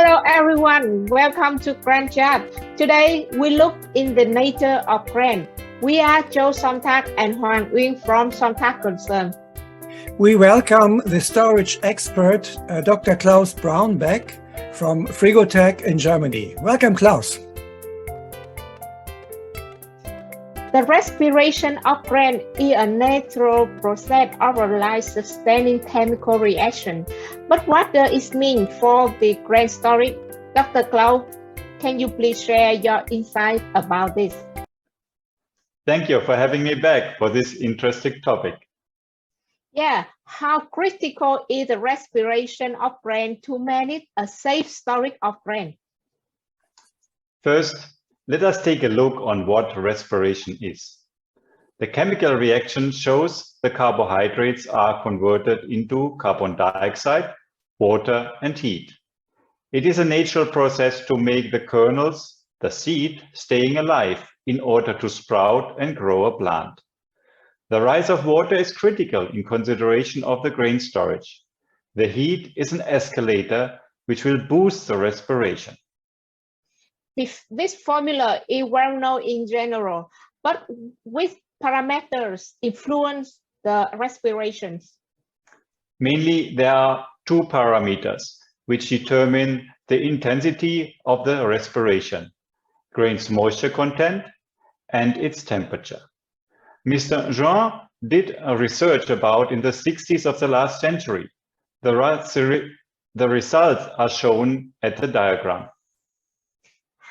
Hello everyone, welcome to Grainchat. Today we look in the nature of grain. We are Joe Sontag and Hoàng Uyên from Sontag Concern. We welcome the storage expert, Dr. Claus Braunbeck from FrigorTec in Germany. Welcome, Claus. The respiration of grain is a natural process of a life-sustaining chemical reaction. But what does it mean for the grain storage? Dr. Claus, can you please share your insight about this? Thank you for having me back for this interesting topic. Yeah, how critical is the respiration of grain to manage a safe storage of grain? First, let us take a look on what respiration is. The chemical reaction shows the carbohydrates are converted into carbon dioxide, water, and heat. It is a natural process to make the kernels, the seed, staying alive in order to sprout and grow a plant. The rise of water is critical in consideration of the grain storage. The heat is an escalator which will boost the respiration. This formula is well known in general, but which parameters influence the respirations? Mainly, there are two parameters which determine the intensity of the respiration: grain's moisture content and its temperature. Mr. Jean did a research about in the 60s of the last century. The results are shown at the diagram.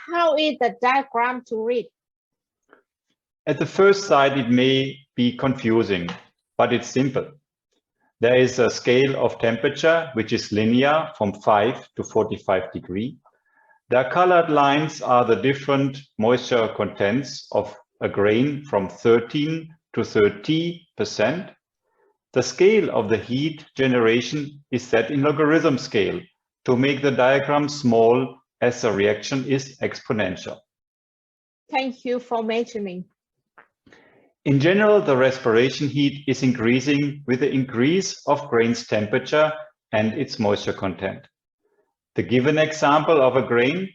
How is the diagram to read? At the first sight, it may be confusing, but it's simple. There is a scale of temperature which is linear from 5 to 45 degrees. The colored lines are the different moisture contents of a grain from 13 to 30%. The scale of the heat generation is set in logarithm scale to make the diagram small as the reaction is exponential. Thank you for mentioning. In general, the respiration heat is increasing with the increase of grain's temperature and its moisture content. The given example of a grain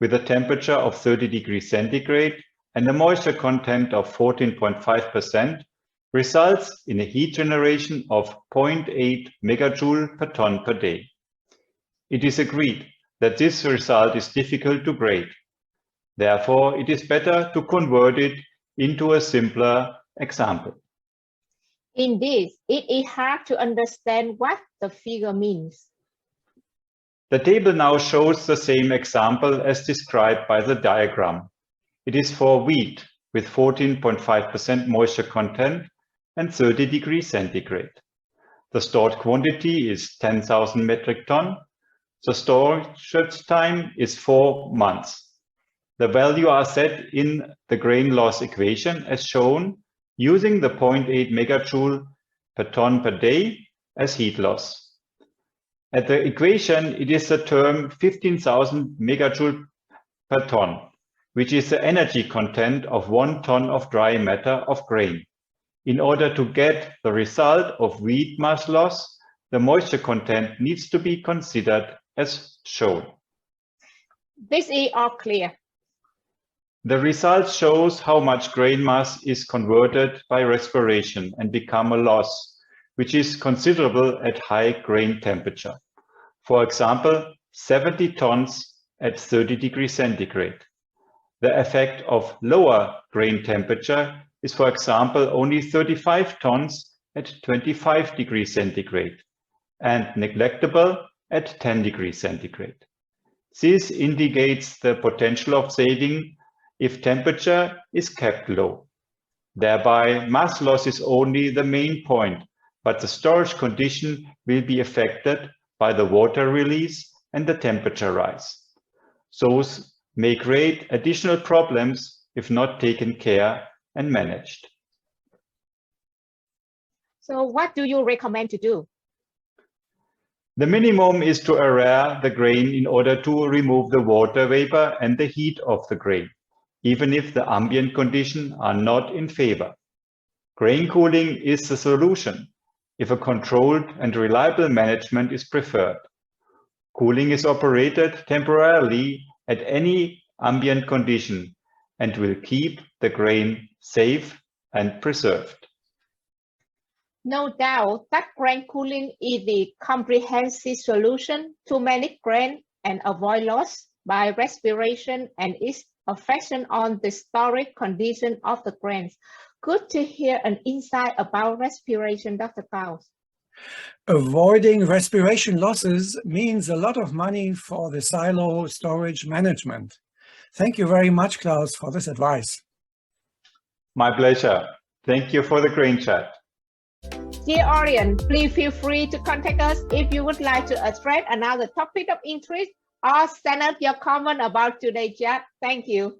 with a temperature of 30 degrees centigrade and a moisture content of 14.5% results in a heat generation of 0.8 megajoule per ton per day. It is agreed that this result is difficult to grade. Therefore, it is better to convert it into a simpler example. Indeed, it is hard to understand what the figure means. The table now shows the same example as described by the diagram. It is for wheat with 14.5% moisture content and 30 degrees centigrade. The stored quantity is 10,000 metric ton. The storage time is 4 months. The values are set in the grain loss equation as shown using the 0.8 megajoule per ton per day as heat loss. At the equation, it is the term 15,000 megajoule per ton, which is the energy content of 1 ton of dry matter of grain. In order to get the result of wheat mass loss, the moisture content needs to be considered as shown. This is all clear. The result shows how much grain mass is converted by respiration and become a loss, which is considerable at high grain temperature. For example, 70 tons at 30 degrees centigrade. The effect of lower grain temperature is, for example, only 35 tons at 25 degrees centigrade and neglectable at 10 degrees centigrade. This indicates the potential of saving if temperature is kept low. Thereby, mass loss is only the main point, but the storage condition will be affected by the water release and the temperature rise. Those may create additional problems if not taken care and managed. So what do you recommend to do? The minimum is to aerate the grain in order to remove the water vapor and the heat of the grain, even if the ambient conditions are not in favor. Grain cooling is the solution if a controlled and reliable management is preferred. Cooling is operated temporarily at any ambient condition and will keep the grain safe and preserved. No doubt that grain cooling is the comprehensive solution to manage grain and avoid loss by respiration and its affection on the storage condition of the grains. Good to hear an insight about respiration, Dr. Klaus. Avoiding respiration losses means a lot of money for the silo storage management. Thank you very much, Klaus, for this advice. My pleasure. Thank you for the Grainchat. Dear audience, please feel free to contact us if you would like to address another topic of interest or send us your comment about today's chat. Thank you.